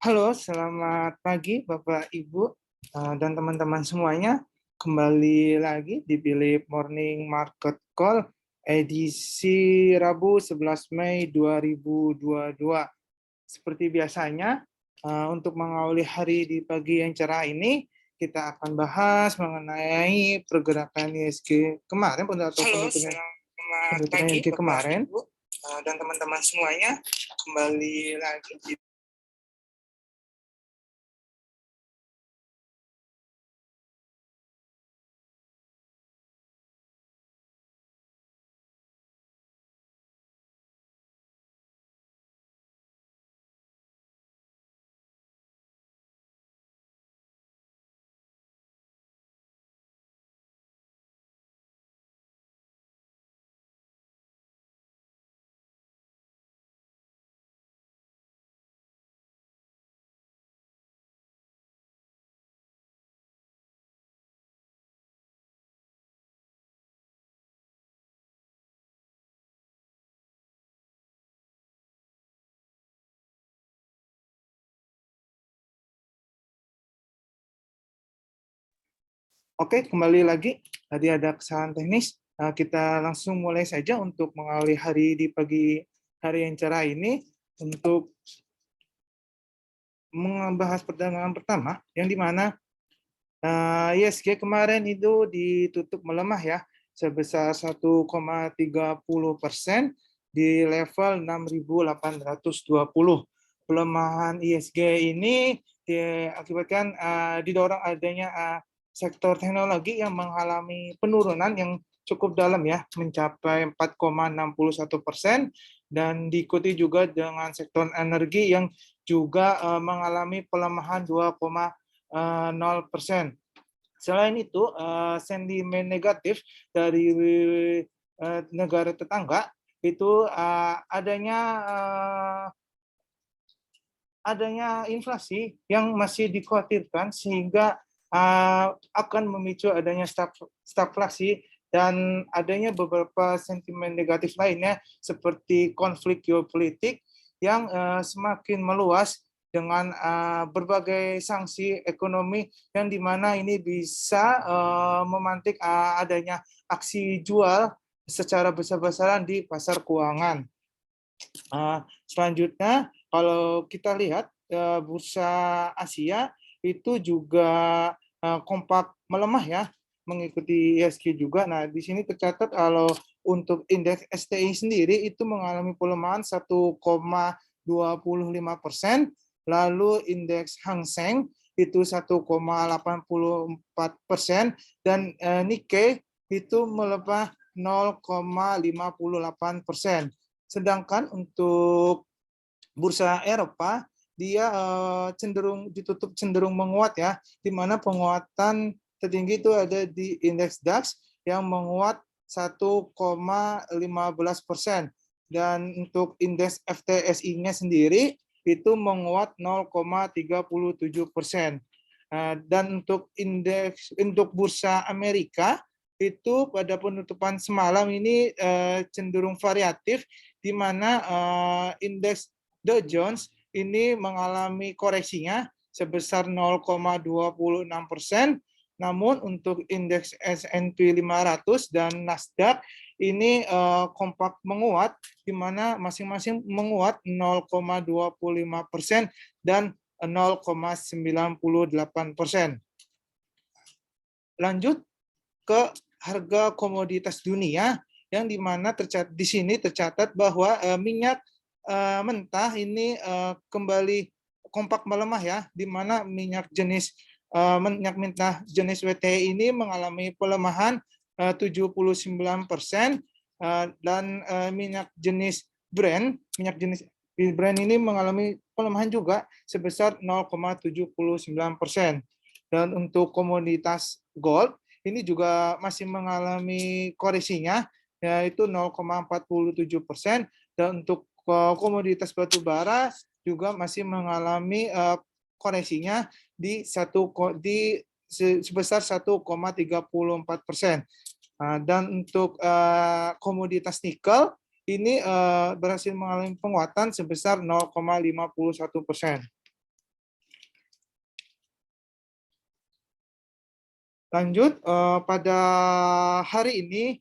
Halo, selamat pagi Bapak, Ibu, dan teman-teman semuanya. Kembali lagi di Philip Morning Market Call edisi Rabu 11 Mei 2022. Seperti biasanya, untuk mengawali hari di pagi yang cerah ini, kita akan bahas mengenai pergerakan ISG kemarin, penutupan ISG kemarin, dan teman-teman semuanya. Kembali lagi di Oke, kembali lagi. Tadi ada kesalahan teknis. Kita langsung mulai saja untuk mengawali hari di pagi hari yang cerah ini untuk membahas perdagangan pertama, yang dimana ISG kemarin itu ditutup melemah ya, sebesar 1,30% di level 6.820. Pelemahan ISG ini diakibatkan didorong adanya sektor teknologi yang mengalami penurunan yang cukup dalam ya, mencapai 4,61%, dan diikuti juga dengan sektor energi yang juga mengalami pelemahan 2,0%. Selain itu, sentimen negatif dari negara tetangga itu adanya inflasi yang masih dikhawatirkan, sehingga akan memicu adanya stagflasi dan adanya beberapa sentimen negatif lainnya seperti konflik geopolitik yang semakin meluas dengan berbagai sanksi ekonomi yang dimana ini bisa memantik adanya aksi jual secara besar-besaran di pasar keuangan. Selanjutnya, kalau kita lihat bursa Asia itu juga kompak melemah ya, mengikuti ISG juga. Nah, di sini tercatat kalau untuk indeks STI sendiri itu mengalami pelemahan 1,25%, lalu indeks Hang Seng itu 1,84%, dan Nikkei itu melemah 0,58%. Sedangkan untuk bursa Eropa, dia ditutup cenderung menguat ya, di mana penguatan tertinggi itu ada di indeks DAX yang menguat 1,15%, dan untuk indeks FTSI-nya sendiri itu menguat 0,37%. Dan untuk bursa Amerika itu pada penutupan semalam ini cenderung variatif, di mana indeks Dow Jones ini mengalami koreksinya sebesar 0,26%, namun untuk indeks S&P 500 dan Nasdaq ini kompak menguat, di mana masing-masing menguat 0,25% dan 0,98%. Lanjut ke harga komoditas dunia, yang dimana di sini tercatat bahwa minyak mentah ini kembali kompak melemah ya, di mana minyak mentah jenis WTI ini mengalami pelemahan 79%, dan minyak jenis Brent ini mengalami pelemahan juga sebesar 0,79%. Dan untuk komoditas gold ini juga masih mengalami koreksinya, yaitu 0,47%, dan untuk komoditas batu bara juga masih mengalami koreksinya sebesar 1,34%. Dan untuk komoditas nikel ini berhasil mengalami penguatan sebesar 0,51%. Lanjut, pada hari ini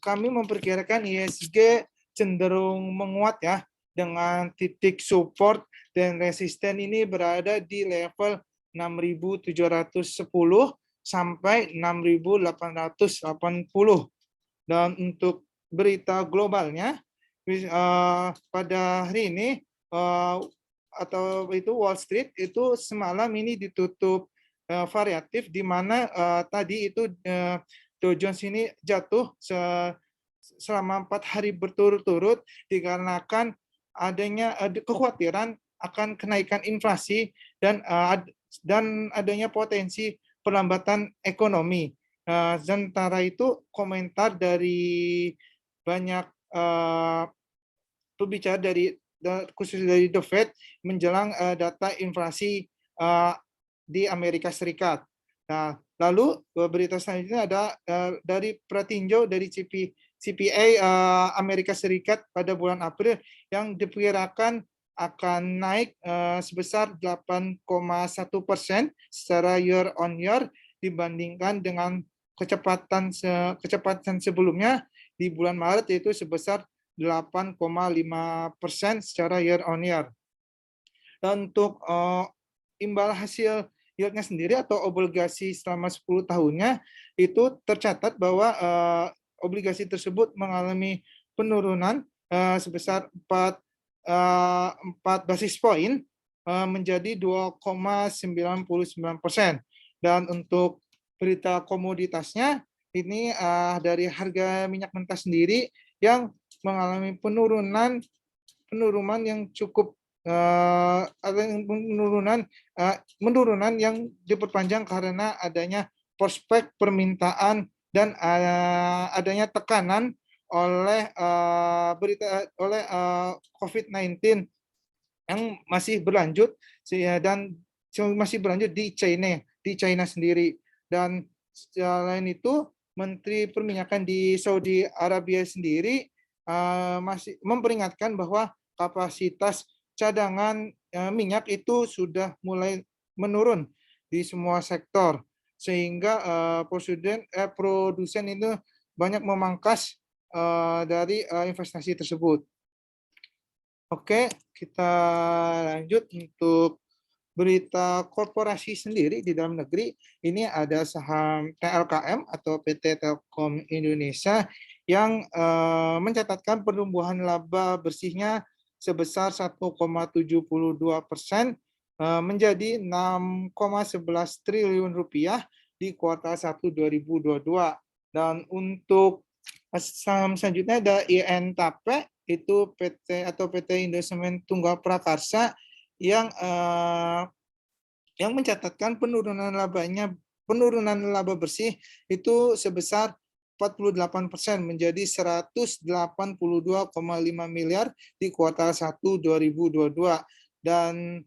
kami memperkirakan ISG cenderung menguat ya, dengan titik support dan resisten ini berada di level 6.710 sampai 6.880. Dan untuk berita globalnya, pada hari ini atau itu Wall Street itu semalam ini ditutup variatif, di mana tadi itu Dow Jones ini jatuh selama 4 hari berturut-turut dikarenakan adanya kekhawatiran akan kenaikan inflasi dan adanya potensi perlambatan ekonomi. Sementara itu komentar dari banyak pembicara khusus dari The Fed menjelang data inflasi di Amerika Serikat. Nah, lalu berita selanjutnya ada dari pratinjau dari CPA Amerika Serikat pada bulan April yang diperkirakan akan naik sebesar 8,1% secara year on year dibandingkan dengan kecepatan sebelumnya di bulan Maret, yaitu sebesar 8,5% secara year on year. Dan untuk imbal hasil yieldnya sendiri atau obligasi selama 10 tahunnya itu tercatat bahwa obligasi tersebut mengalami penurunan sebesar 4 basis poin menjadi 2,99%. Dan untuk berita komoditasnya ini dari harga minyak mentah sendiri yang mengalami penurunan yang cukup penurunan yang diperpanjang karena adanya prospek permintaan dan adanya tekanan oleh COVID-19 yang masih berlanjut dan masih berlanjut di China sendiri. Dan selain itu, Menteri Perminyakan di Saudi Arabia sendiri masih memperingatkan bahwa kapasitas cadangan minyak itu sudah mulai menurun di semua sektor, sehingga produsen itu banyak memangkas dari investasi tersebut. Oke, kita lanjut untuk berita korporasi sendiri di dalam negeri. Ini ada saham TLKM atau PT Telkom Indonesia yang mencatatkan pertumbuhan laba bersihnya sebesar 1,72% menjadi 6,11 triliun rupiah di kuartal 1 2022. Dan untuk saham selanjutnya ada INTAPE, itu PT Indosemen Tunggal Prakarsa yang mencatatkan penurunan laba bersih itu sebesar 48% menjadi 182,5 miliar di kuartal 1 2022. Dan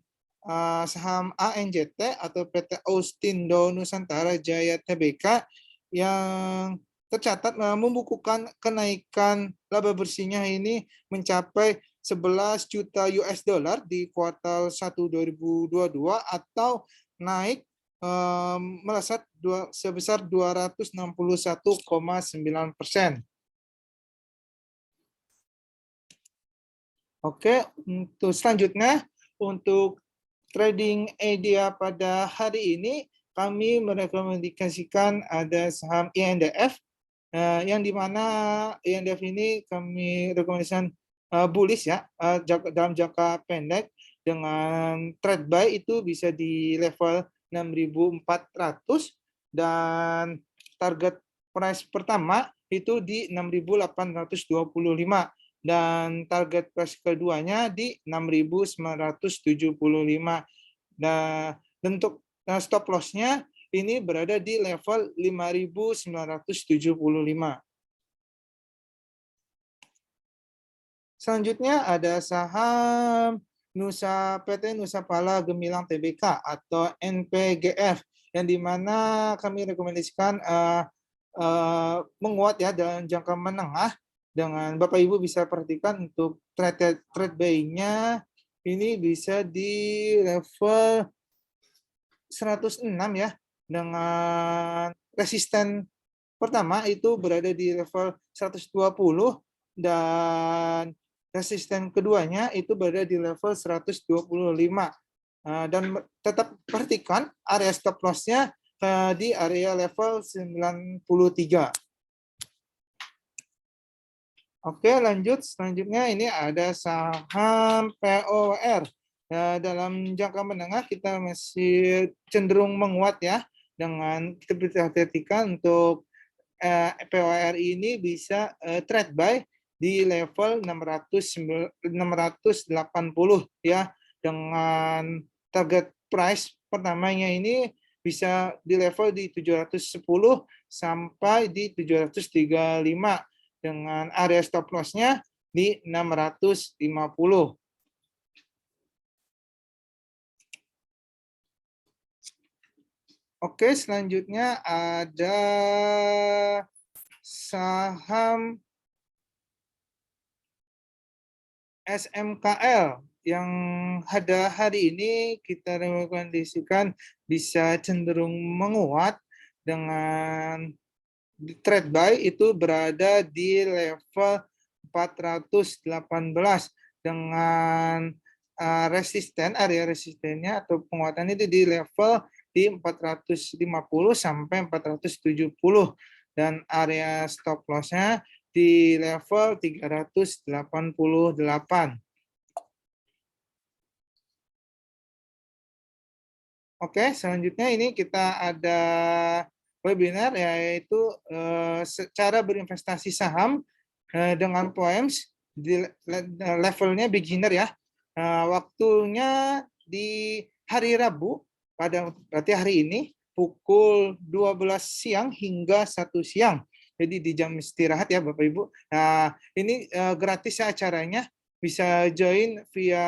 saham ANJT atau PT Austindo Nusantara Jaya Tbk yang tercatat membukukan kenaikan laba bersihnya ini mencapai 11 juta US dollar di kuartal 1 2022 atau naik melesat sebesar 261,9%. Oke, untuk selanjutnya untuk trading idea pada hari ini kami merekomendasikan ada saham INDF yang dimana INDF ini kami rekomendasikan bullish ya dalam jangka pendek dengan trade buy itu bisa di level 6.400 dan target price pertama itu di 6.825 dan target price keduanya di 6.975. Nah, untuk stop loss-nya ini berada di level 5.975. Selanjutnya ada saham PT Nusa Pala Gemilang Tbk atau NPGF yang dimana kami rekomendasikan menguat ya dalam jangka menengah. Dengan Bapak Ibu bisa perhatikan untuk trade buy-nya ini bisa di level 106 ya. dengan resisten pertama itu berada di level 120 dan resisten keduanya itu berada di level 125. Dan tetap perhatikan area stop loss-nya di area level 93. Oke, lanjut. Selanjutnya ini ada saham POR. Ya, dalam jangka menengah kita masih cenderung menguat ya. Dengan kita perhatikan untuk POR ini bisa trade buy di level 680 ya, dengan target price pertamanya ini bisa di level di 710 sampai di 735 dengan area stop loss-nya di 650. Oke, selanjutnya ada saham SMKL yang pada hari ini kita rekomendasikan bisa cenderung menguat dengan trade buy itu berada di level 418 dengan area resistennya atau penguatan itu di level di 450 sampai 470 dan area stop loss-nya di level 388. Oke, selanjutnya ini kita ada webinar yaitu cara berinvestasi saham dengan POEMS di levelnya beginner ya. Waktunya di hari Rabu berarti hari ini pukul 12 siang hingga 1 siang. Jadi di jam istirahat ya Bapak Ibu. Nah, ini gratis ya acaranya. Bisa join via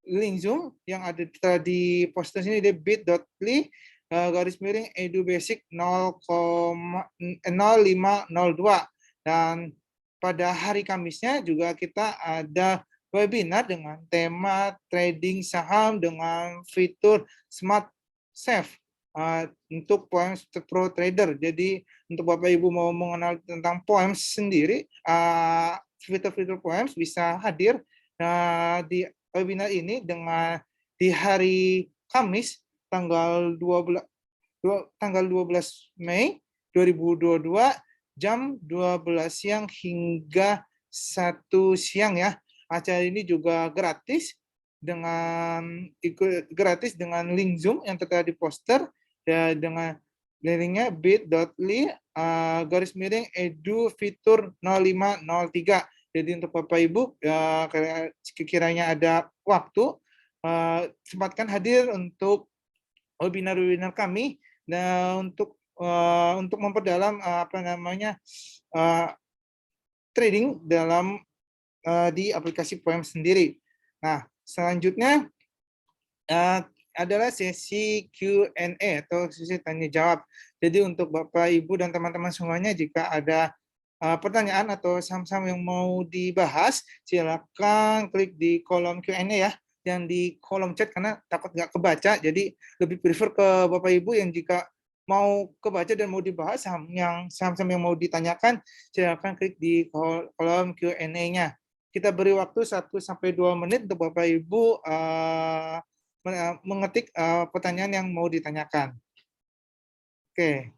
link Zoom yang ada di poster sini di bit.ly /edubasic 0502 dan pada hari Kamisnya juga kita ada webinar dengan tema trading saham dengan fitur Smart Safe untuk POEMS Pro Trader. Jadi untuk Bapak Ibu mau mengenal tentang POEMS sendiri, fitur-fitur POEMS bisa hadir di webinar ini dengan di hari Kamis tanggal 12 Mei 2022 jam 12 siang hingga 1 siang ya. Acara ini juga gratis dengan link Zoom yang tertera di poster ya, dengan linknya bit.ly /edu-fitur 0503. Jadi untuk Bapak Ibu sekiranya ada waktu sempatkan hadir untuk webinar-webinar kami dan untuk memperdalam trading dalam di aplikasi POEMS sendiri. Nah, selanjutnya adalah sesi Q&A atau sesi tanya jawab. Jadi untuk Bapak, Ibu, dan teman-teman semuanya, jika ada pertanyaan atau saham-saham yang mau dibahas, silakan klik di kolom Q&A ya, yang di kolom chat karena takut nggak kebaca. Jadi lebih prefer ke Bapak Ibu yang jika mau kebaca dan mau dibahas saham-saham yang mau ditanyakan, silakan klik di kolom Q&A-nya. Kita beri waktu 1-2 menit untuk Bapak Ibu mengetik pertanyaan yang mau ditanyakan. Oke.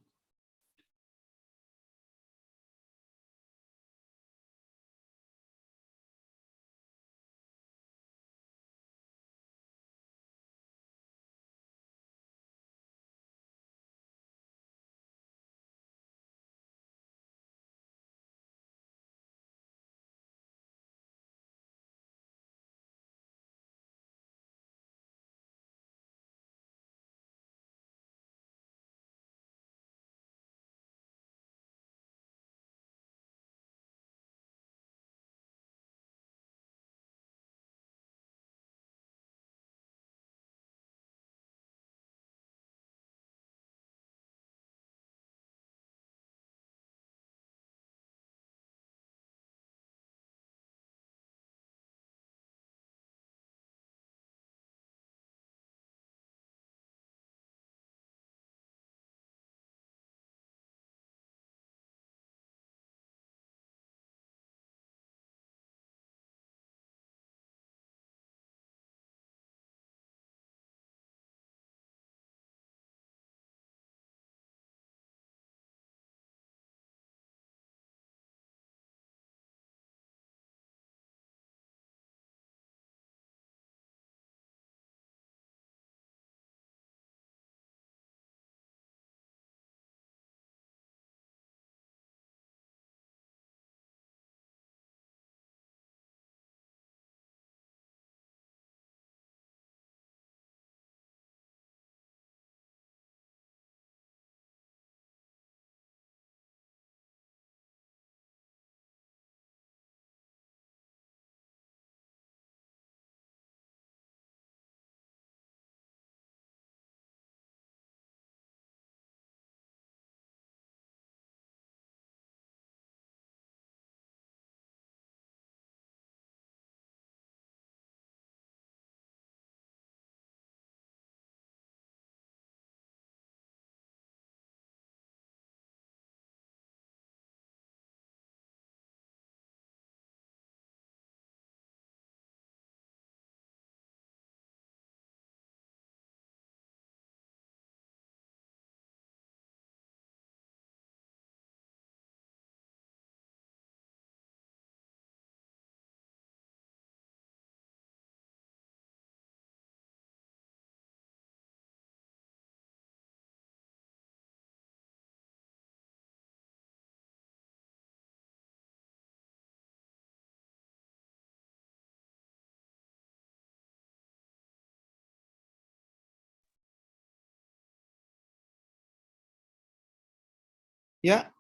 Ya,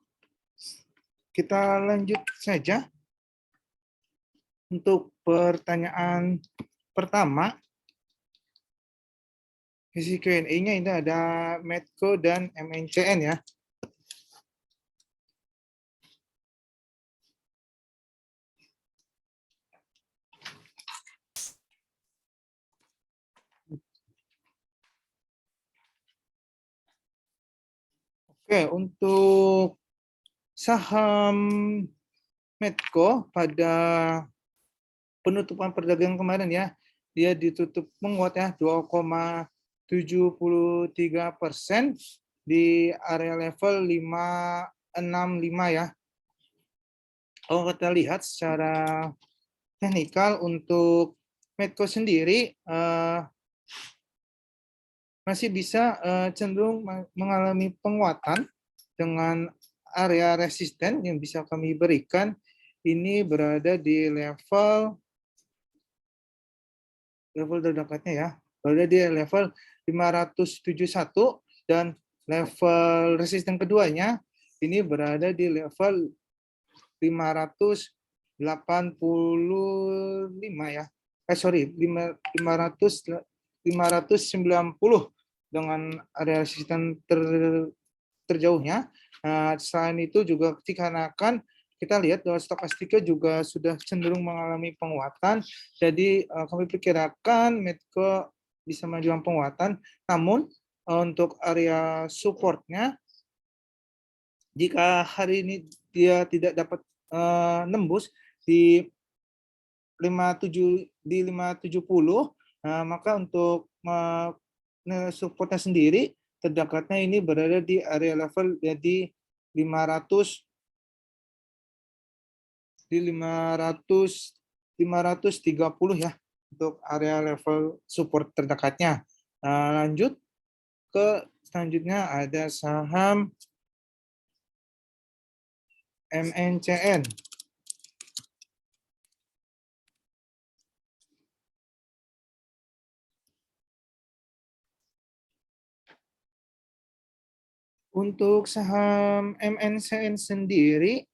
kita lanjut saja untuk pertanyaan pertama. Sesi Q&A-nya ini ada Medco dan MNCN ya. Oke, untuk saham Medco pada penutupan perdagangan kemarin ya, dia ditutup menguat ya 2,73% di area level 565 ya. Kalau kita lihat secara teknikal untuk Medco sendiri masih bisa cenderung mengalami penguatan dengan area resisten yang bisa kami berikan ini berada di level terdekatnya ya, berada di level 571 dan level resisten keduanya ini berada di level 585 ya. Sorry, 590 dengan area resisten terjauhnya. Selain itu juga dikarenakan kita lihat bahwa stokastika juga sudah cenderung mengalami penguatan. Jadi kami perkirakan Medco bisa menunjukkan penguatan. Namun untuk area supportnya, jika hari ini dia tidak dapat nembus di 570, maka untuk supportnya sendiri terdekatnya ini berada di area level jadi 500 di 530 ya untuk area level support terdekatnya. Lanjut ke selanjutnya ada saham MNCN. Untuk saham MNCN sendiri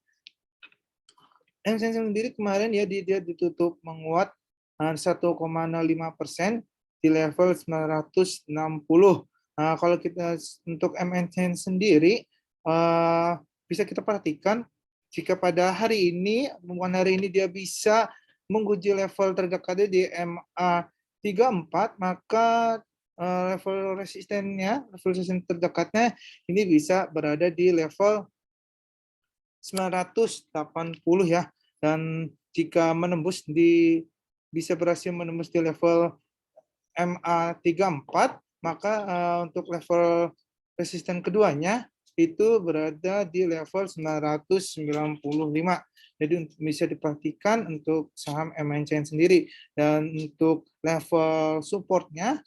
kemarin ya dia ditutup menguat 1,05% di level 960. Kalau kita untuk MNCN sendiri bisa kita perhatikan jika pada hari ini dia bisa menguji level terdekatnya di MA 34, maka level resisten terdekatnya ini bisa berada di level 980 ya, dan jika bisa berhasil menembus di level MA 34, maka untuk level resisten keduanya itu berada di level 995. Jadi bisa diperhatikan untuk saham MNCN sendiri. Dan untuk level supportnya,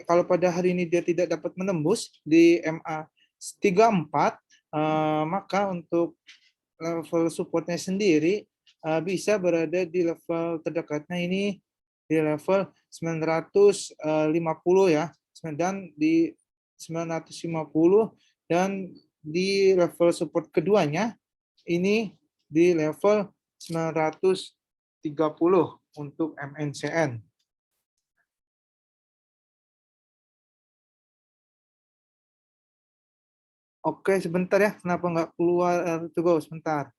kalau pada hari ini dia tidak dapat menembus di MA 34, maka untuk level supportnya sendiri bisa berada di level terdekatnya ini di level 950 ya, dan di 950, dan di level support keduanya ini di level 930 untuk MNCN. Oke, sebentar ya. Kenapa nggak keluar? Tunggu sebentar.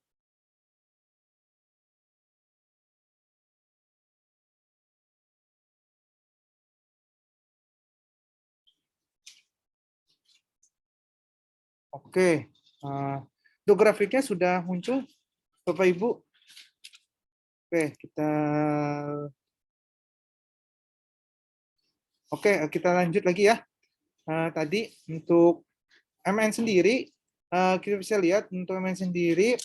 Oke. Untuk grafiknya sudah muncul, Bapak Ibu. Oke, kita lanjut lagi ya. Tadi untuk MN sendiri, kita bisa lihat untuk MN sendiri,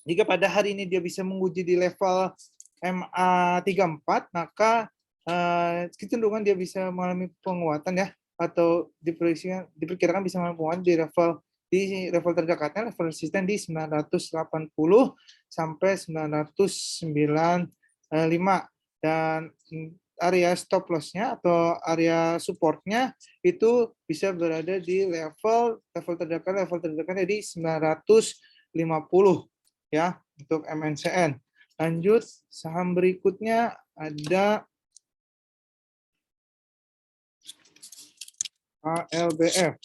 jika pada hari ini dia bisa menguji di level MA 34, maka kecenderungan dia bisa mengalami penguatan ya, atau diperkirakan bisa mengalami penguatan di level terdekatnya, level resisten di 980 sampai 995. Dan area stop loss-nya atau area support-nya itu bisa berada di level terdekatnya di 950 ya untuk MNCN. Lanjut saham berikutnya ada KLBF.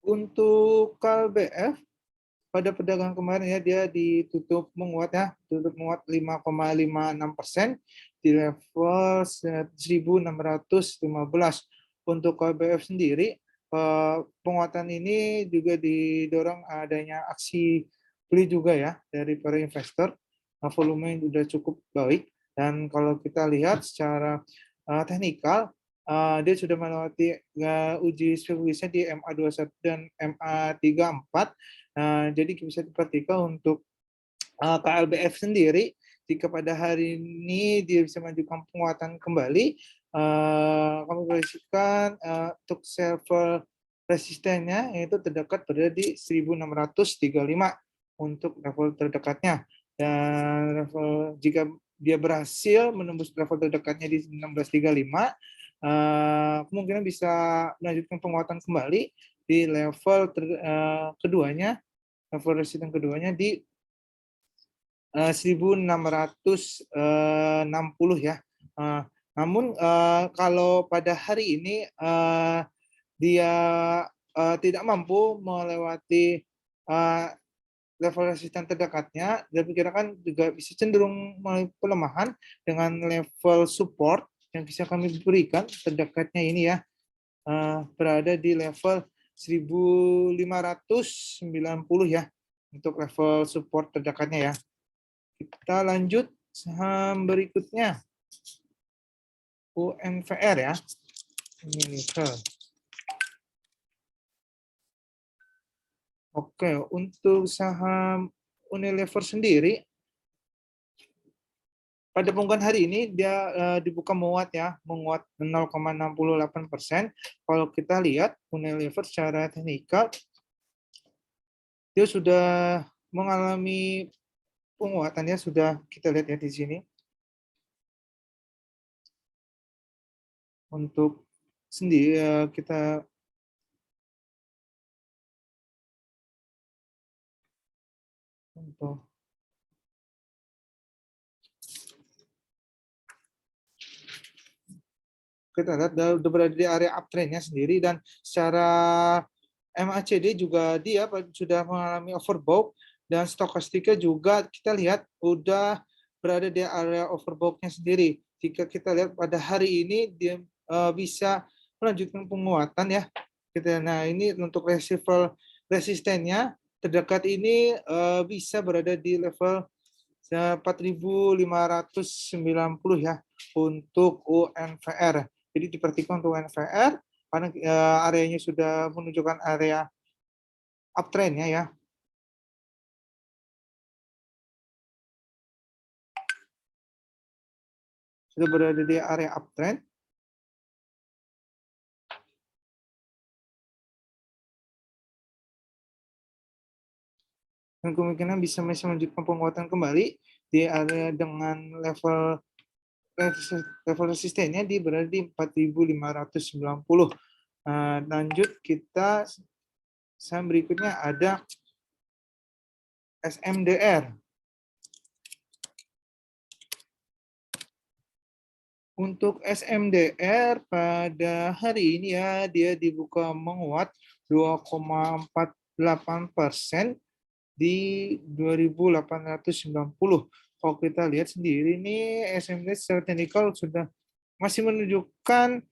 Untuk KLBF pada perdagangan kemarin ya dia ditutup menguat ya, tutup menguat 5,56% di level 1615. Untuk KLBF sendiri penguatan ini juga didorong adanya aksi beli juga ya dari para investor. Volume sudah cukup baik dan kalau kita lihat secara teknikal dia sudah melewati uji spekulatifnya di MA21 dan MA34. Jadi bisa diperhatikan untuk KLBF sendiri, jika pada hari ini dia bisa menunjukkan penguatan kembali, kami prediksikan untuk level resistennya yaitu terdekat berada di 1635 untuk level terdekatnya. Dan level jika dia berhasil menembus level terdekatnya di 1635, kemungkinan bisa melanjutkan penguatan kembali di level keduanya, level resisten keduanya di 1660 ya. Namun kalau pada hari ini dia tidak mampu melewati level resisten terdekatnya, diperkirakan juga bisa cenderung melalui pelemahan dengan level support yang bisa kami berikan terdekatnya ini ya, berada di level 1590 ya untuk level support terdekatnya ya. Kita lanjut saham berikutnya, UNVR ya. Ini Oke, untuk saham Unilever sendiri pada pembukaan hari ini dia dibuka menguat ya, menguat 0,68%. Kalau kita lihat Unilever secara teknikal dia sudah mengalami penguatannya, sudah kita lihat ya di sini. Untuk sendiri kita lihat sudah berada di area uptrendnya sendiri, dan secara MACD juga dia sudah mengalami overbought, dan stokastika juga kita lihat sudah berada di area overbought-nya sendiri. Jika kita lihat pada hari ini dia bisa melanjutkan penguatan ya. Nah ini untuk level resistennya terdekat ini bisa berada di level 4.590 ya untuk UNVR. Jadi diperhatikan untuk UNVR karena areanya sudah menunjukkan area uptrendnya ya. Sudah berada di area uptrend. Dan kemungkinan bisa melanjutkan penguatan kembali di area dengan level resistennya di berada di 4.590. Lanjut kita saham berikutnya ada SMDR. Untuk SMDR pada hari ini ya dia dibuka menguat 2,48% di 2.890. Kalau kita lihat sendiri ini SMDR secara teknikal sudah masih menunjukkan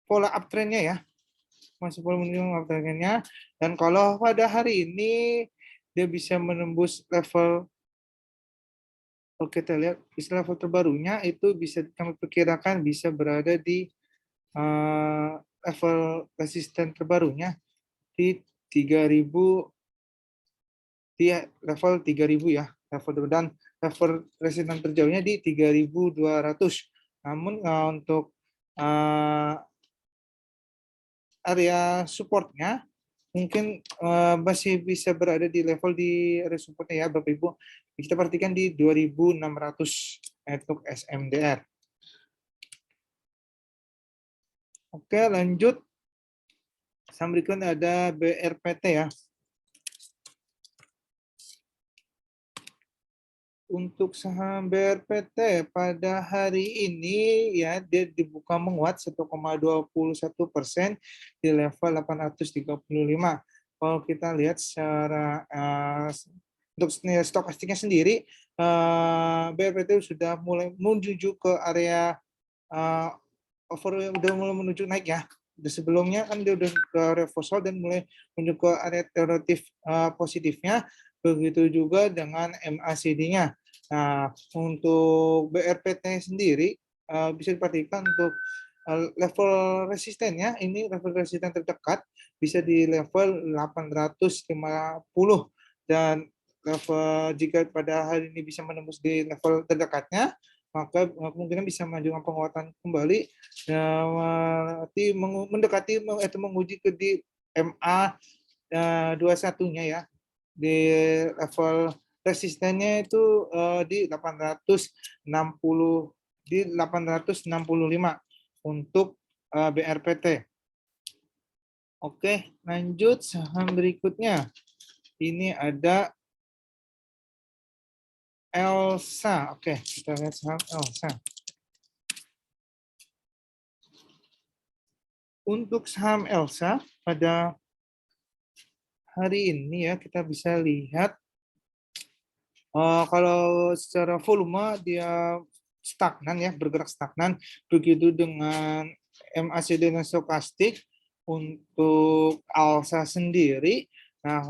pola uptrendnya ya, masih pola menunjukkan uptrendnya. Dan kalau pada hari ini dia bisa menembus level, kalau kita lihat level terbarunya itu bisa kami perkirakan bisa berada di level resisten terbarunya di 3.000, di level 3.000 ya, level, dan level resisten terjauhnya di 3.200. Namun untuk area supportnya mungkin masih bisa berada di level di area supportnya ya Bapak Ibu. Kita perhatikan di 2.600 untuk SMDR. Oke, lanjut. Saham berikutnya ada BRPT ya. Untuk saham BRPT pada hari ini ya dia dibuka menguat 1,21% di level 835. Kalau kita lihat secara untuk stokastiknya sendiri, BRPT sudah mulai menuju ke area udah mulai menuju naik ya. Sebelumnya kan dia udah ke reversal dan mulai menuju ke area relatif positifnya. Begitu juga dengan MACD-nya. Nah, untuk BRPT sendiri bisa diperhatikan untuk level resistennya, ini level resisten terdekat bisa di level 850 dan level jika pada hari ini bisa menembus di level terdekatnya, maka kemungkinan bisa mengajukan penguatan kembali mendekati atau menguji ke di MA 21-nya ya, di level resistennya itu di 865 untuk BRPT. Oke, lanjut saham berikutnya. Ini ada Elsa. Oke, kita lihat saham Elsa. Untuk saham Elsa pada hari ini ya kita bisa lihat kalau secara volume dia stagnan ya, bergerak stagnan. Begitu dengan MACD dan stokastik untuk Elsa sendiri. Nah,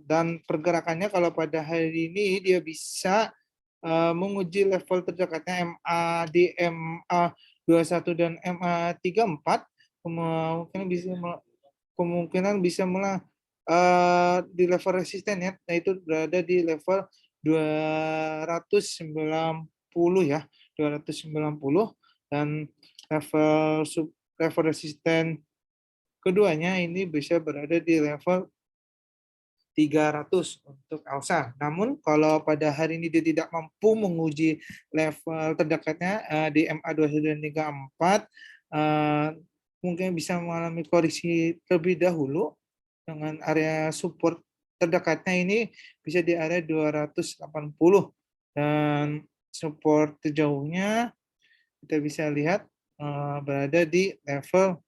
dan pergerakannya kalau pada hari ini dia bisa menguji level terdekatnya MA di MA 21 dan MA 34, kemungkinan bisa mulai di level resisten ya, yaitu berada di level 290 ya, 290, dan level resisten keduanya ini bisa berada di level 300 untuk Elsa. Namun kalau pada hari ini dia tidak mampu menguji level terdekatnya di MA21 dan 34, mungkin bisa mengalami koreksi terlebih dahulu dengan area support terdekatnya ini bisa di area 280 dan support terjauhnya kita bisa lihat berada di level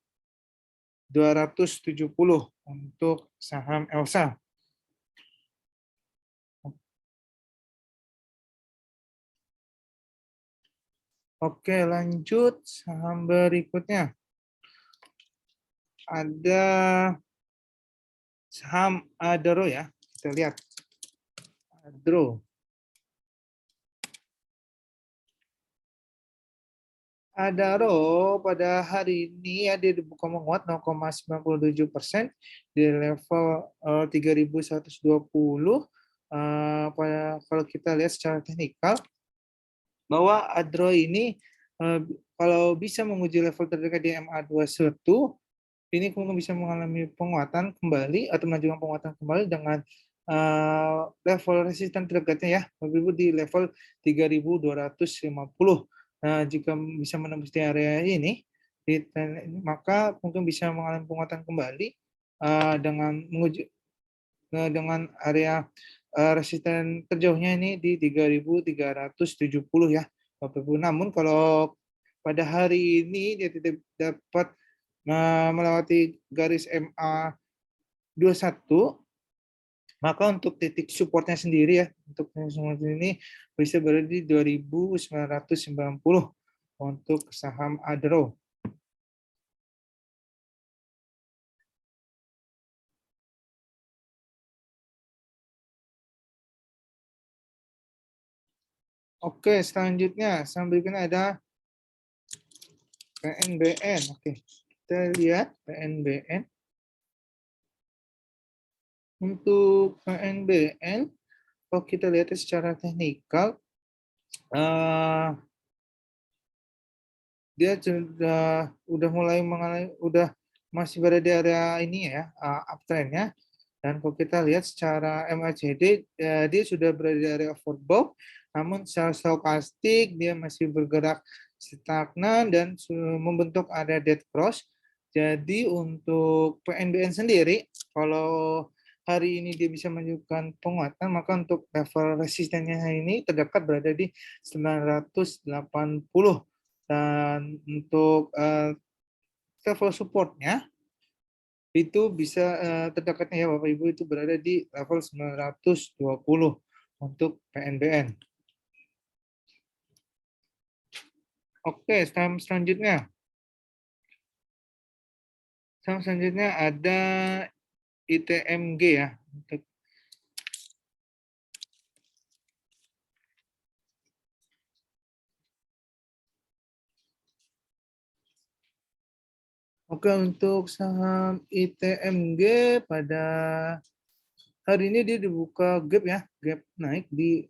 270 untuk saham Elsa. Oke, lanjut saham berikutnya. Ada saham Adaro ya. Kita lihat. Adaro. Adaro pada hari ini ya dia dibuka menguat 0,97% di level 3.120. Kalau kita lihat secara teknikal bahwa Adaro ini kalau bisa menguji level terdekat di MA21, ini kemudian bisa mengalami penguatan kembali atau menunjukkan penguatan kembali dengan level resisten terdekatnya ya, Bapak Ibu di level 3.250. Nah, jika bisa menembus di area ini, maka mungkin bisa mengalami penguatan kembali dengan menguji dengan area resisten terjauhnya ini di 3.370 ya, Bapak Ibu. Namun kalau pada hari ini dia tidak dapat melewati garis MA 21, maka untuk titik supportnya sendiri ya, untuk ini bisa berada di 2.990 untuk saham Adaro. Oke, selanjutnya saham berikutnya ada PNBN. Oke, kita lihat PNBN. Untuk PNBN, kalau kita lihat secara teknikal, dia sudah mulai mengalami, masih berada di area ini ya, uptrendnya. Dan kalau kita lihat secara MACD, dia sudah berada di area overbought, namun secara stokastik dia masih bergerak stagnan dan membentuk area dead cross. Jadi untuk PNBN sendiri, kalau hari ini dia bisa menunjukkan penguatan, maka untuk level resistennya hari ini terdekat berada di 980. Dan untuk level supportnya itu bisa terdekatnya ya Bapak Ibu itu berada di level 920 untuk PNBN. Oke, saham selanjutnya. Saham selanjutnya ada ITMG ya. Oke, untuk saham ITMG pada hari ini dia dibuka gap ya, gap naik di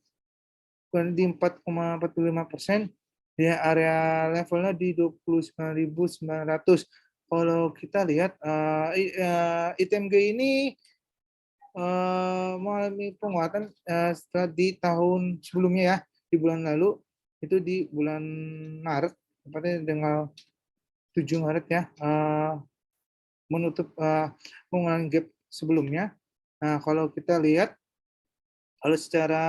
4,45%. Dia area levelnya di 29.900. Kalau kita lihat ITMG ini mengalami penguatan setelah di tahun sebelumnya ya, di bulan lalu itu di bulan Maret, tepatnya dengan 7 Maret ya, menutup mengulangi gap sebelumnya. Nah, kalau kita lihat, kalau secara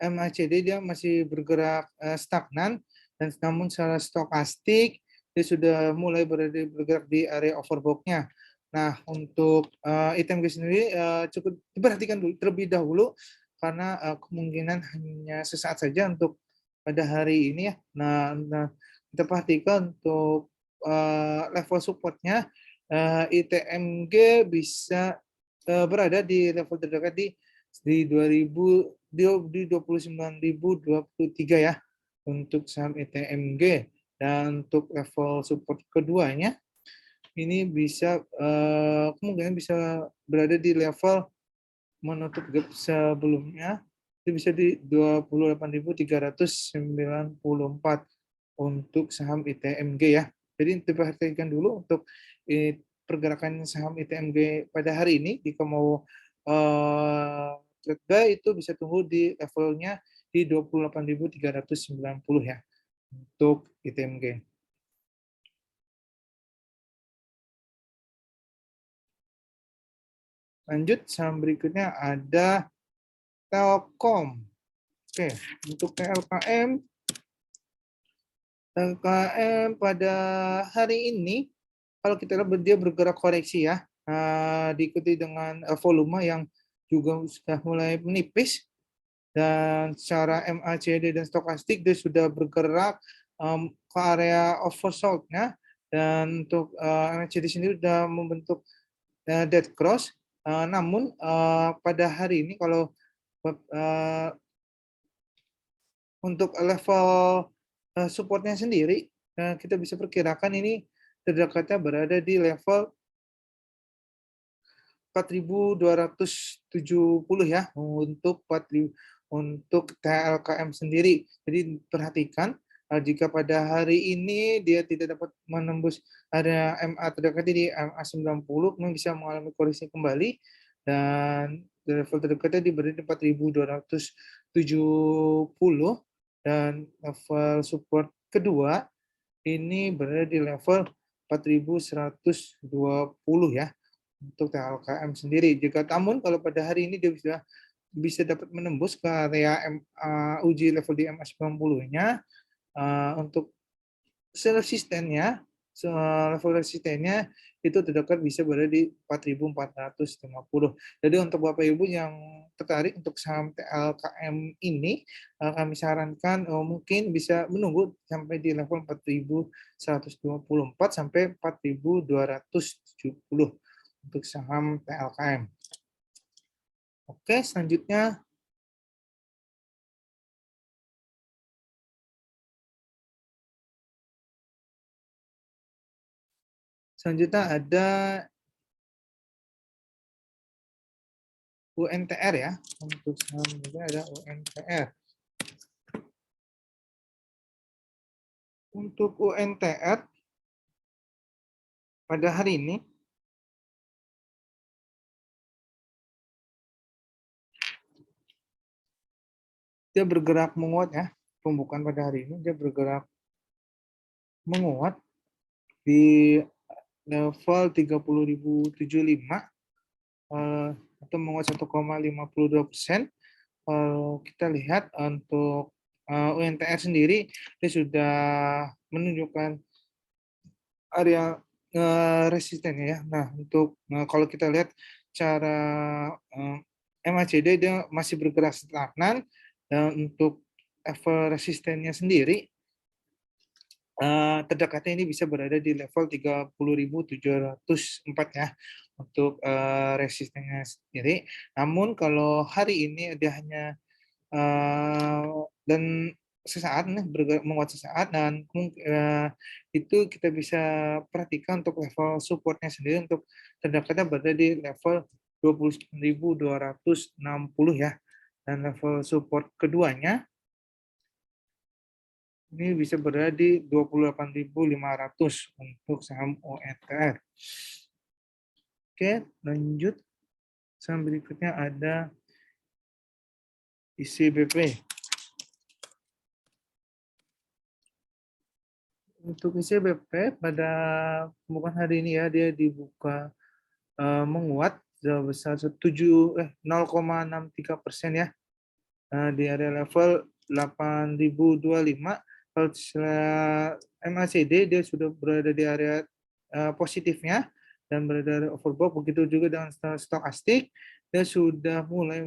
MACD dia masih bergerak stagnan, dan namun secara stokastik dia sudah mulai bergerak di area overbought-nya. Nah, untuk ITMG sendiri cukup diperhatikan dulu, terlebih dahulu karena kemungkinan hanya sesaat saja untuk pada hari ini ya. Nah kita perhatikan untuk level support-nya, ITMG bisa berada di level terdekat di 2000 di 29.023 ya untuk saham ITMG. Dan untuk level support keduanya ini bisa kemungkinan bisa berada di level menutup gap sebelumnya, itu bisa di 28.394 untuk saham ITMG ya. Jadi diperhatikan dulu untuk pergerakan saham ITMG pada hari ini. Jika mau trade buy itu bisa tunggu di levelnya di 28.390 ya untuk ITMG. Lanjut, saham berikutnya ada Telkom. Oke, untuk TLKM pada hari ini, kalau kita lihat dia bergerak koreksi ya, diikuti dengan volume yang juga sudah mulai menipis, dan secara MACD dan stokastik dia sudah bergerak ke area oversold-nya, dan untuk MACD sendiri sudah membentuk dead cross. Namun pada hari ini kalau untuk level supportnya sendiri, kita bisa perkirakan ini terdekatnya berada di level 4.270 ya untuk TLKM sendiri. Jadi perhatikan jika pada hari ini dia tidak dapat menembus area MA terdekat di MA 90, kemudian bisa mengalami koreksi kembali, dan level terdekatnya di berada di 4.270, dan level support kedua ini berada di level 4.120 ya untuk TLKM sendiri. Jika namun kalau pada hari ini dia bisa dapat menembus ke area uji level di MA 90-nya, untuk resistennya, level resistennya itu terdekat bisa berada di 4.450. Jadi untuk Bapak Ibu yang tertarik untuk saham TLKM ini, kami sarankan mungkin bisa menunggu sampai di level 4.124 sampai 4.270 untuk saham TLKM. Oke, selanjutnya ada UNTR ya. Untuk saham juga ada UNTR. Untuk UNTR pada hari ini dia bergerak menguat ya. Pembukaan pada hari ini dia bergerak menguat di level 30.075 atau menguat 1,52%. Kalau kita lihat untuk UNTR sendiri dia sudah menunjukkan area resistennya ya. Nah, untuk kalau kita lihat cara MACD dia masih bergerak stagnan, dan untuk level resistennya sendiri terdekatnya ini bisa berada di level 30.704 ya untuk resistennya sendiri. Namun kalau hari ini dia hanya dan sesaat nih bergerak menguat sesaat, dan itu kita bisa perhatikan untuk level supportnya sendiri untuk terdekatnya berada di level 29.260 ya, dan level support keduanya ini bisa berada di 28.500 untuk saham ONTR. Oke, lanjut. Saham berikutnya ada ICBP. Untuk ICBP pada pembukaan hari ini ya, dia dibuka menguat sebesar 0,63% ya, di area level 8.025. Kalau MACD dia sudah berada di area positifnya dan berada di overbought. Begitu juga dengan stokastik, dia sudah mulai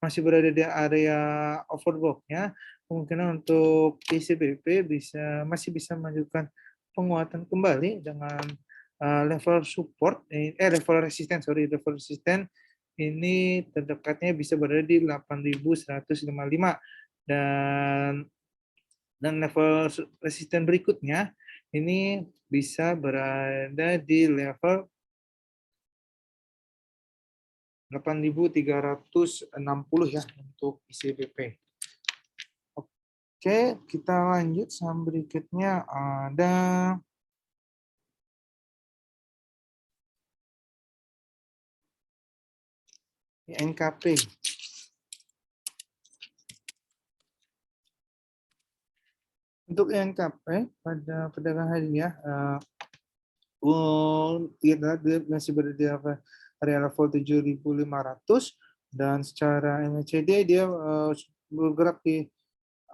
masih berada di area overbought-nya. Kemungkinan untuk ICBP masih bisa menunjukkan penguatan kembali dengan level support, level resisten ini terdekatnya bisa berada di 8.155, dan level resisten berikutnya ini bisa berada di level 8.360 ya untuk ICBP. Oke, kita lanjut saham berikutnya ada NKP. Untuk NKP pada perdagangan hari ini ya, dia masih berada di area level 7.500, dan secara MACD dia bergerak di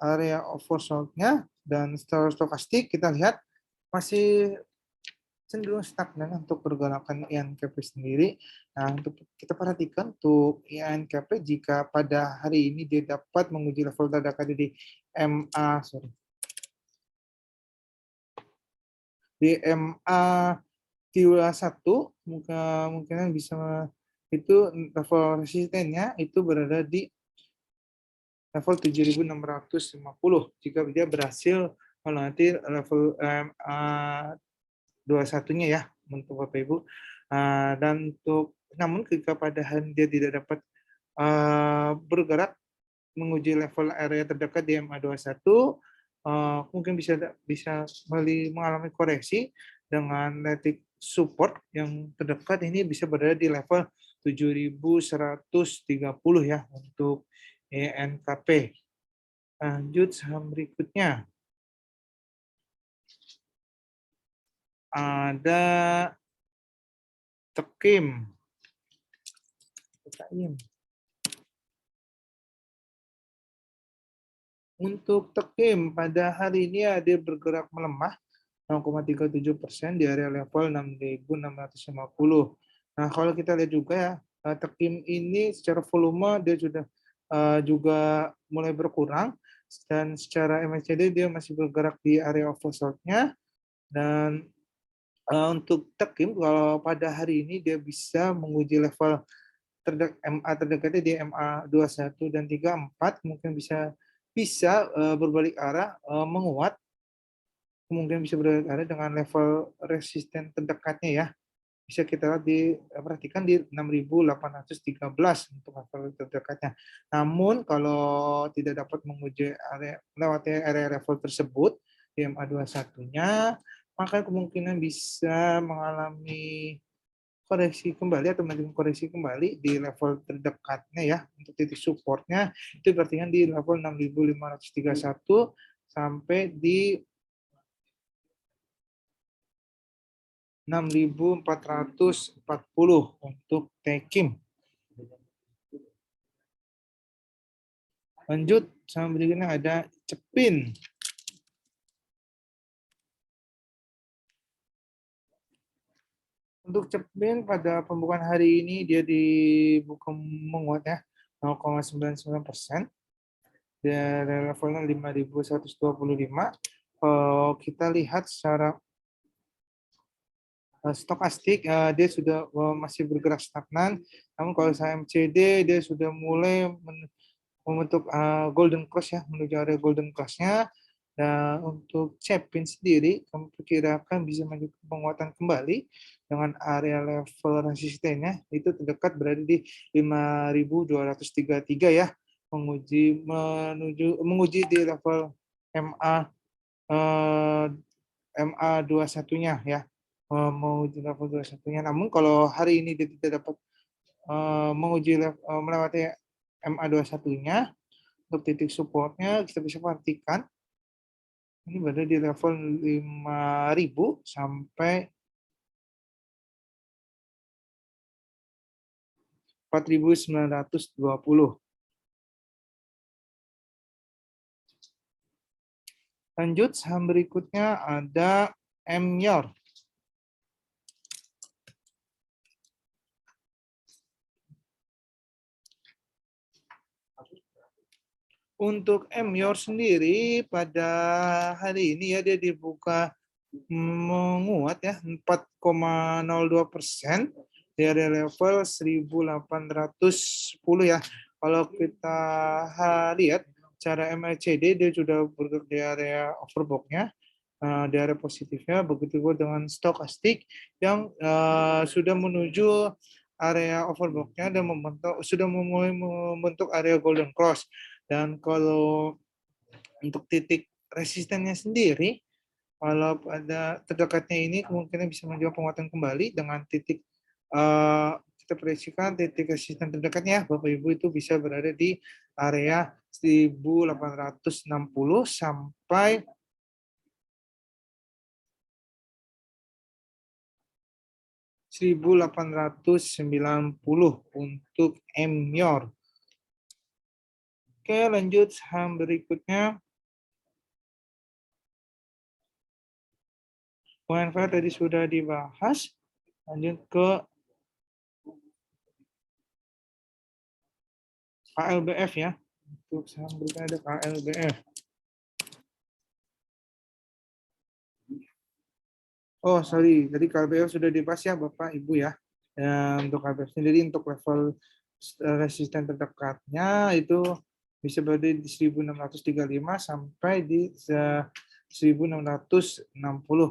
area oversold-nya, dan secara stokastik kita lihat masih cenderung stagnan untuk pergerakan INKP sendiri. Nah, untuk kita perhatikan untuk INKP, jika pada hari ini dia dapat menguji level terdekat di MA 31, mungkin bisa itu level resistennya itu berada di level 7.650 jika dia berhasil melewati level MA 21-nya ya untuk Bapak Ibu. Namun ketika pada hari dia tidak dapat bergerak menguji level area terdekat di MA 21, mungkin bisa mengalami koreksi dengan titik support yang terdekat ini bisa berada di level 7.130 ya untuk ENKP. Lanjut saham berikutnya ada Tekim. Untuk Tekim pada hari ini dia bergerak melemah 0,37% di area level 6.650. Nah, kalau kita lihat juga ya, Tekim ini secara volume dia sudah juga mulai berkurang, dan secara MACD dia masih bergerak di area oversold-nya. Dan untuk Tekim kalau pada hari ini dia bisa menguji level MA terdekatnya di MA 21 dan 34, mungkin bisa berbalik arah menguat, kemungkinan bisa berbalik arah dengan level resisten terdekatnya ya. Bisa kita perhatikan di 6.813 untuk level terdekatnya. Namun kalau tidak dapat menguji melewati area level tersebut di MA 21-nya, maka kemungkinan bisa mengalami koreksi kembali atau melanjutkan koreksi kembali di level terdekatnya ya. Untuk titik supportnya itu berarti kan di level 6.531 sampai di 6.440 untuk Tekim. Lanjut, sama berikutnya ada Cepin. Untuk Cepin pada pembukaan hari ini dia dibuka menguat ya 0,99%. Dari levelnya 5.125. Kalau kita lihat secara stokastik dia sudah masih bergerak stagnan. Namun kalau saya MCD dia sudah mulai membentuk golden cross ya, menuju area golden cross-nya. Dan untuk Cepin sendiri, kami perkirakan bisa melanjutkan penguatan kembali dengan area level resistennya itu terdekat berada di 5.233 ya, menguji di level MA MA 21-nya ya, menguji level 21-nya. Namun kalau hari ini dia tidak dapat menguji melewati MA 21-nya, untuk titik supportnya kita bisa perhatikan ini berada di level 5.000 sampai 4.920. Lanjut, saham berikutnya ada Emyor. Untuk Emyor sendiri pada hari ini ya dia dibuka menguat ya 4,02% dari level 1.810 ya. Kalau kita lihat cara MACD dia sudah bergerak di area overbought-nya, di area positifnya, begitu juga dengan stokastik yang sudah menuju area overbought-nya dan sudah mulai membentuk area golden cross. Dan kalau untuk titik resistennya sendiri, kalau pada terdekatnya ini kemungkinan bisa menjual penguatan kembali dengan titik kita prediksikan titik resisten terdekatnya Bapak Ibu itu bisa berada di area 1.860 sampai 1.890 untuk Emyor. Oke, lanjut saham berikutnya. UNV tadi sudah dibahas. Lanjut ke KLBF ya. Untuk saham berikutnya ada KLBF. Oh, sorry. Jadi KLBF sudah dibahas ya Bapak Ibu ya. Untuk KLBF sendiri untuk level resisten terdekatnya itu bisa berada di 1.635 sampai di 1.660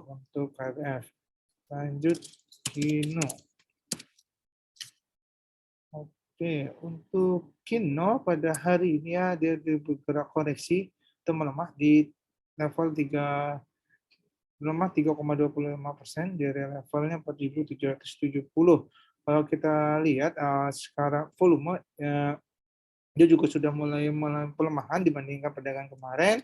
untuk KLBF. Lanjut Kino. Oke, untuk Kino pada hari ini ya dia bergerak koreksi atau melemah di level 3,25% dari levelnya 4.770. Kalau kita lihat sekarang volume dia juga sudah mulai pelemahan dibandingkan perdagangan kemarin,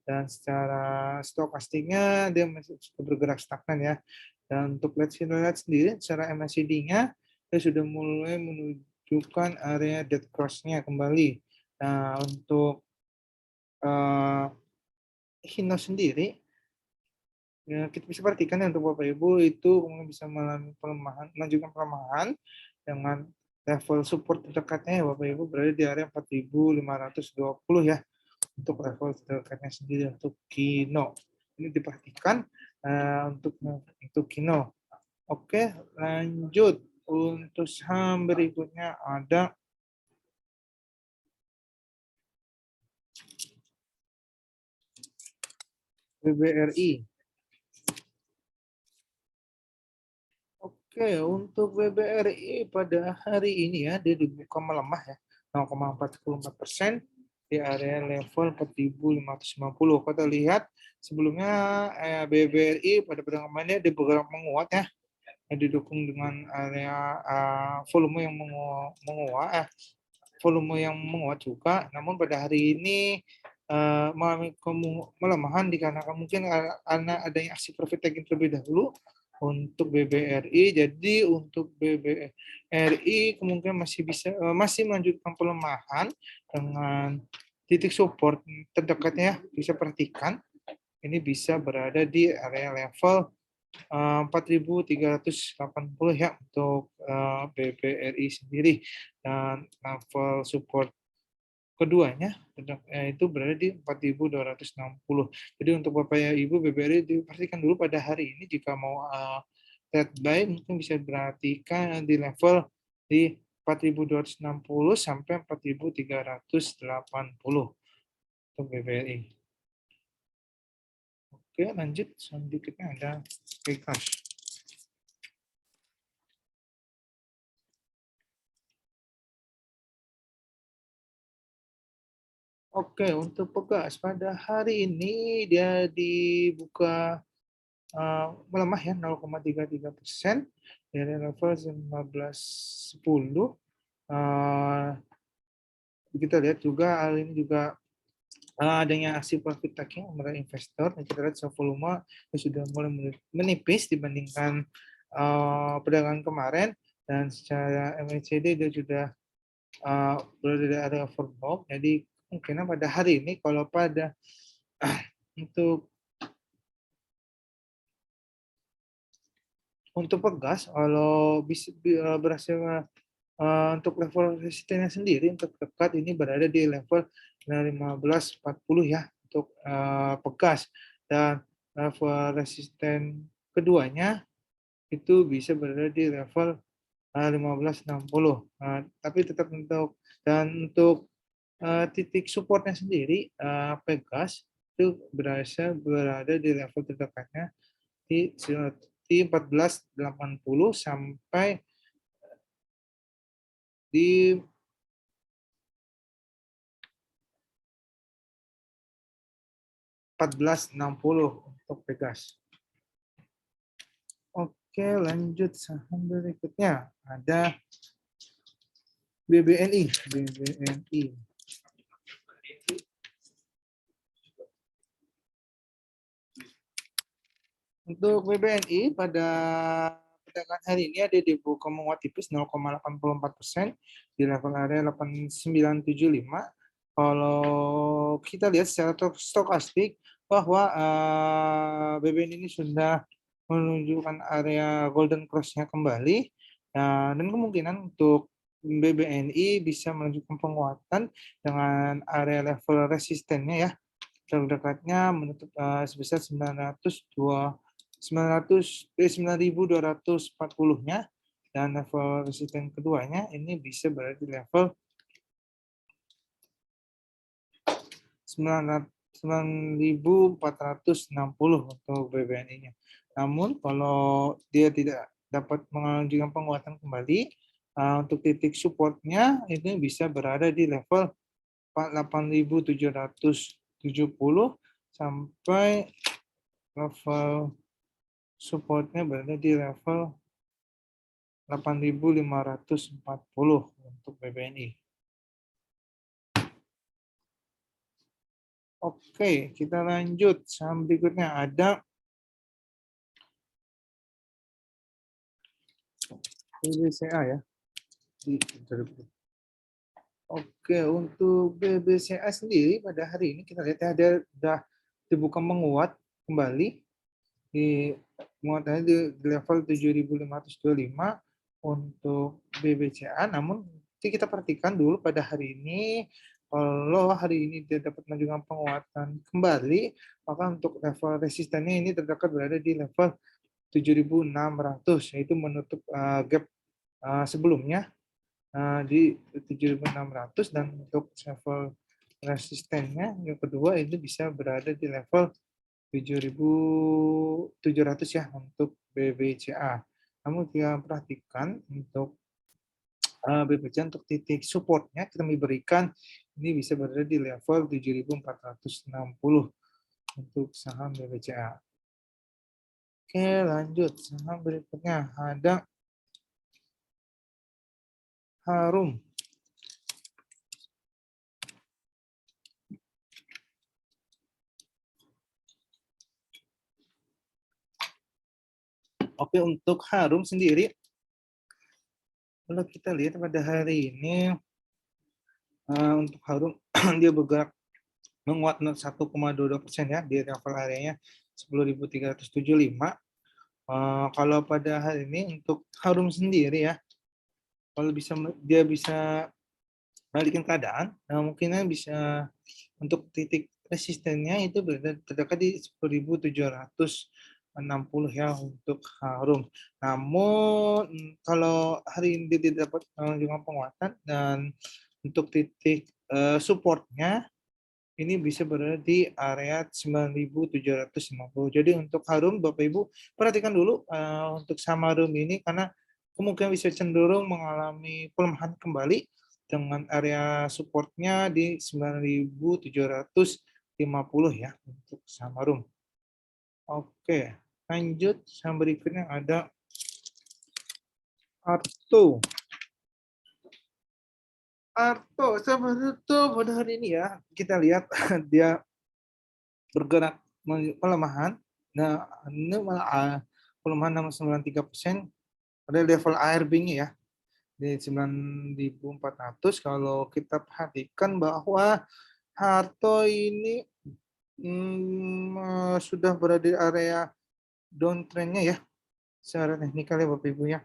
dan secara stokastiknya dia masih bergerak stagnan ya. Dan untuk let's lihat sendiri secara MACD-nya dia sudah mulai menunjukkan area dead cross-nya kembali. Nah, untuk Hino sendiri ya, kita bisa perhatikan ya, untuk Bapak Ibu itu mungkin bisa melanjutkan pelemahan dengan level support terdekatnya ya Bapak Ibu berada di area 4.520 ya untuk level terdekatnya sendiri untuk Kino. Ini diperhatikan untuk Kino. Oke, lanjut untuk saham berikutnya ada BBRI. Oke, untuk BBRI pada hari ini ya, dia dibuka melemah ya, 0,44% di area level 4.550. Kita lihat sebelumnya BBRI pada perdagangan kemarin dia bergerak menguat ya, yang didukung dengan area volume yang menguat, volume yang menguat juga. Namun pada hari ini mengalami melemahan dikarenakan mungkin karena adanya aksi profit taking terlebih dahulu untuk BBRI. Jadi untuk BBRI kemungkinan masih melanjutkan pelemahan dengan titik support terdekatnya, bisa perhatikan ini bisa berada di area level 4.380 ya untuk BBRI sendiri, dan level support keduanya itu berada di 4.260. Jadi untuk Bapak ya Ibu BBRI dipastikan dulu pada hari ini, jika mau trade buy mungkin bisa diperhatikan di level di 4.260 sampai 4.380 untuk BBRI. Oke, lanjut. Selanjutnya ada Pegas. Oke, untuk Pegas pada hari ini dia dibuka melemah ya 0,33% dari level 1510. Kita lihat juga hal ini juga adanya aksi profit taking oleh investor. Kita lihat volume sudah mulai menipis dibandingkan perdagangan kemarin, dan secara MACD dia sudah berada di area overbought. Jadi mungkin pada hari ini kalau pada untuk Pegas, kalau bisa berhasil untuk level resistennya sendiri untuk dekat ini berada di level 1540 ya untuk Pegas, dan level resisten keduanya itu bisa berada di level 1560. Tapi tetap untuk titik supportnya sendiri Pegas itu berada di level terdekatnya di 1480 sampai di 1460 untuk Pegas. Oke, lanjut saham berikutnya ada BBNI. Untuk BBNI pada perdagangan hari ini ada dibuka menguat tipis 0,84% di level area 8975. Kalau kita lihat secara stokastik bahwa BBNI ini sudah menunjukkan area golden cross-nya kembali, dan kemungkinan untuk BBNI bisa menunjukkan penguatan dengan area level resistennya ya terdekatnya menutup sebesar 9.240-nya, dan level resisten keduanya ini bisa berada di level 9.460 untuk BBNI-nya. Namun kalau dia tidak dapat menunjukkan penguatan kembali, untuk titik supportnya ini bisa berada di level 8.770 sampai level supportnya berada di level 8.540 untuk BBNI. Oke, kita lanjut. Saham berikutnya ada BBCA ya. Oke, untuk BBCA sendiri pada hari ini kita lihat ada sudah dibuka menguat kembali di muatannya di level 7.525 untuk BBCA. Namun kita perhatikan dulu pada hari ini, kalau hari ini dia dapat menunjukkan penguatan kembali, maka untuk level resistennya ini terdekat berada di level 7.600, yaitu menutup gap sebelumnya di 7.600, dan untuk level resistennya yang kedua itu bisa berada di level 7.700 ya untuk BBCA. Namun kita perhatikan untuk BBCA untuk titik supportnya kita berikan ini bisa berada di level 7.460 untuk saham BBCA. Oke, lanjut. Saham berikutnya ada Harum. Oke, untuk Harum sendiri, kalau kita lihat pada hari ini, untuk Harum dia bergerak menguat 1,22% ya di level areanya 10.375. Kalau pada hari ini untuk Harum sendiri ya, kalau dia bisa balikin keadaan, mungkin bisa untuk titik resistennya itu berada terdekat di 10.760 ya untuk Harum. Namun kalau hari ini dia tidak dapat juga penguatan dan untuk titik supportnya ini bisa berada di area 9.750. Jadi untuk Harum, Bapak Ibu, perhatikan dulu untuk sama Harum ini karena kemungkinan bisa cenderung mengalami pelemahan kembali dengan area supportnya di 9.750 ya untuk saham Harum. Oke, lanjut saham berikutnya ada Arto. Seperti itu pada hari ini ya kita lihat dia bergerak pelemahan. Nah, ini malah pelemahan 693% pada level ARB-nya ya di 9.400. Kalau kita perhatikan bahwa Harto ini sudah berada di area downtrend-nya ya secara teknikal ya Bapak Ibu ya.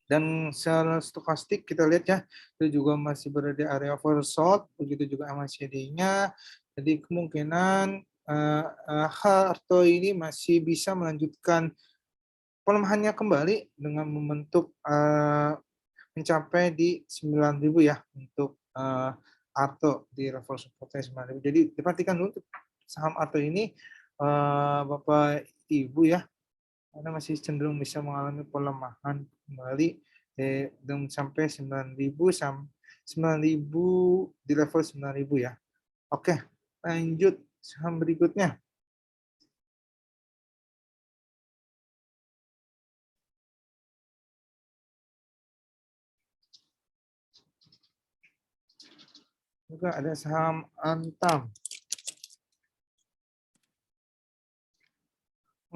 Dan secara stokastik kita lihat ya, itu juga masih berada di area oversold, begitu juga MACD-nya. Jadi kemungkinan Harto ini masih bisa melanjutkan pelemahannya kembali dengan membentuk mencapai di 9.000 ya untuk Arto di level supportnya 9.000. Jadi diperhatikan dulu saham Arto ini Bapak Ibu ya, karena masih cenderung bisa mengalami pelemahan kembali dan sampai 9.000 di level 9.000 ya. Oke, lanjut saham berikutnya. Juga ada saham Antam.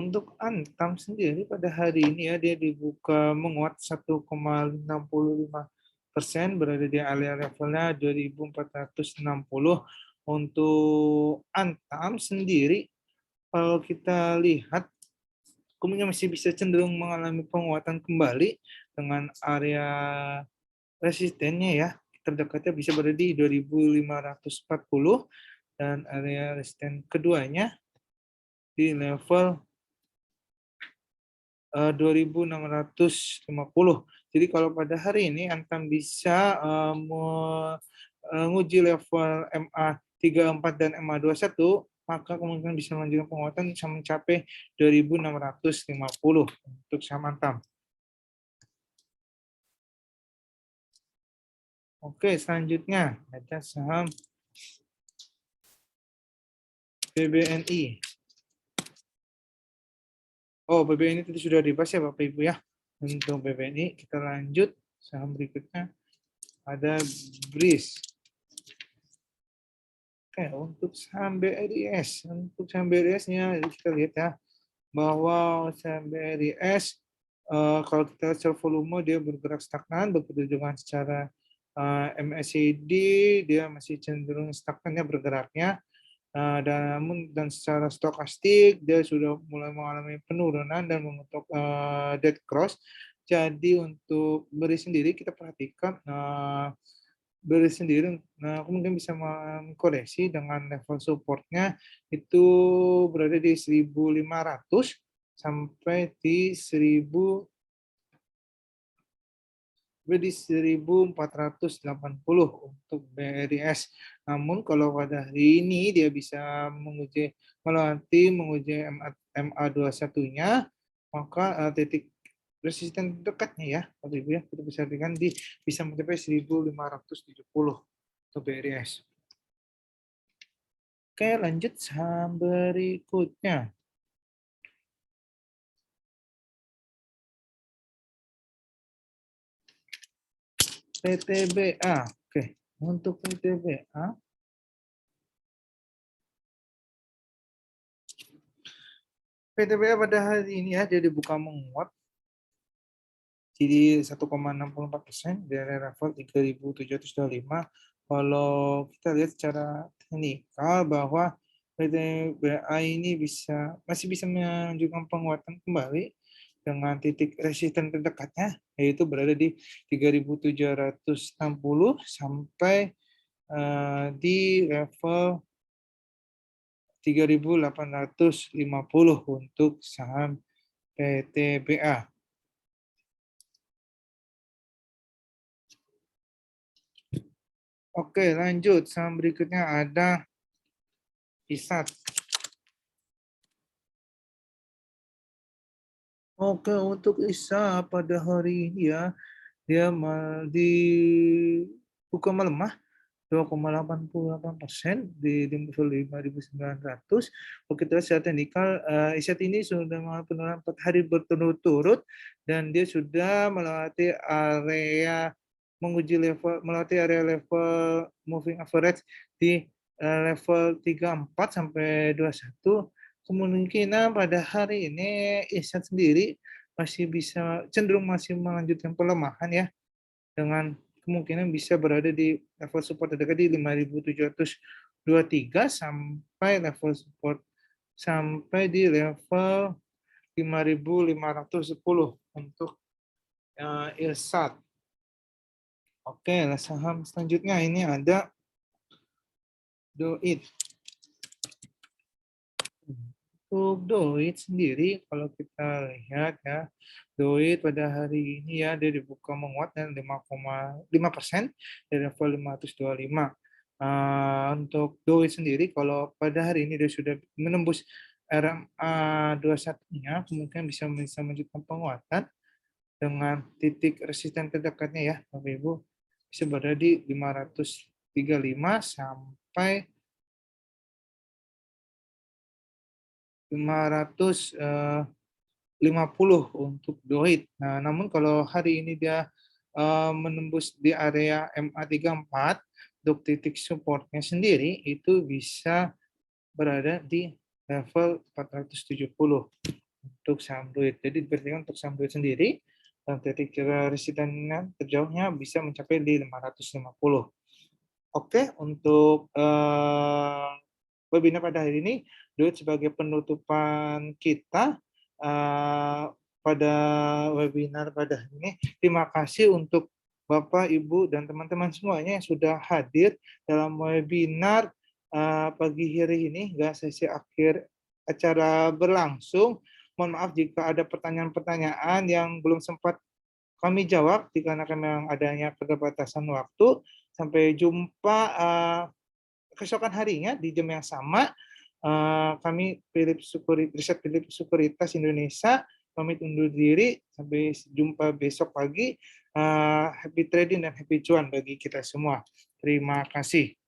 Untuk Antam sendiri pada hari ini ya dia dibuka menguat 1,65%, berada di area levelnya 2.460. Untuk Antam sendiri kalau kita lihat kemungkinan masih bisa cenderung mengalami penguatan kembali dengan area resistennya ya terdekatnya bisa berada di 2.540 dan area resisten keduanya di level 2.650. Jadi kalau pada hari ini Antam bisa menguji level MA 34 dan MA 21, maka kemungkinan bisa melanjutkan penguatan bisa mencapai 2.650 untuk saham Antam. Oke, selanjutnya ada saham BBNI. Oh, BBNI tadi sudah dibahas ya Bapak Ibu ya. Untuk BBNI kita lanjut saham berikutnya ada BRIS. Oke, untuk saham BRIS, nya kita lihat ya bahwa saham BRIS kalau kita secara volume dia bergerak stagnan, begitu dengan secara MACD dia masih cenderung stagnan ya bergeraknya. Dan secara stokastik dia sudah mulai mengalami penurunan dan membentuk dead cross. Jadi untuk beri sendiri kita perhatikan beri sendiri, mungkin bisa mengkoreksi dengan level supportnya itu berada di 1.500 sampai di 1.480 untuk BRIS. Namun kalau pada hari ini dia bisa menguji MA21-nya, maka titik resisten dekatnya ya, Bapak Ibu ya, kita bisa dengan bisa mencapai 1.570 untuk BRIS. Oke, lanjut saham berikutnya. PTBA. Oke, untuk PTBA. PTBA pada hari ini ya, jadi buka menguat. Jadi 1,64% dari level 3.725. Kalau kita lihat secara teknikal bahwa PTBA ini masih bisa menunjukkan penguatan kembali dengan titik resisten terdekatnya, yaitu berada di 3.760 sampai di level 3.850 untuk saham PTBA. Oke, lanjut. Saham berikutnya ada ISAT. Oke, untuk ISA pada hari ini ya, dia di buka melemah 2,88% di 55.900. Kalau kita lihat secara teknikal, ISAT ini sudah mengalami penurunan 4 hari berturut-turut dan dia sudah melewati area level moving average di level 34 sampai 21. Kemungkinan pada hari ini ISAT sendiri masih melanjutkan pelemahan ya, dengan kemungkinan bisa berada di level support terdekat di 5.723 sampai di level 5.510 untuk IRSAT. Oke, saham selanjutnya ini ada DOIT. Untuk DOIT sendiri, kalau kita lihat ya, DOIT pada hari ini ya, dia dibuka menguat dan 5,5% dari level 525. Untuk DOIT sendiri, kalau pada hari ini dia sudah menembus RMA 21-nya, kemungkinan bisa melanjutkan penguatan dengan titik resisten terdekatnya ya, Bapak Ibu, bisa berada di 535 sampai 550 untuk DOIT. Nah, namun kalau hari ini dia menembus di area MA34, untuk titik supportnya sendiri itu bisa berada di level 470 untuk saham DOIT. Jadi diperhatikan untuk saham DOIT sendiri, dan titik resistennya terjauhnya bisa mencapai di 550. Oke, untuk webinar pada hari ini, DOIT sebagai penutupan kita pada webinar pada hari ini. Terima kasih untuk Bapak, Ibu, dan teman-teman semuanya yang sudah hadir dalam webinar pagi hari ini, hingga sesi akhir acara berlangsung. Mohon maaf jika ada pertanyaan-pertanyaan yang belum sempat kami jawab, dikarenakan memang adanya keterbatasan waktu. Sampai jumpa keesokan harinya di jam yang sama. Kami Riset Philips Sekuritas Indonesia pamit undur diri. Sampai jumpa besok pagi. Happy trading dan happy cuan bagi kita semua. Terima kasih.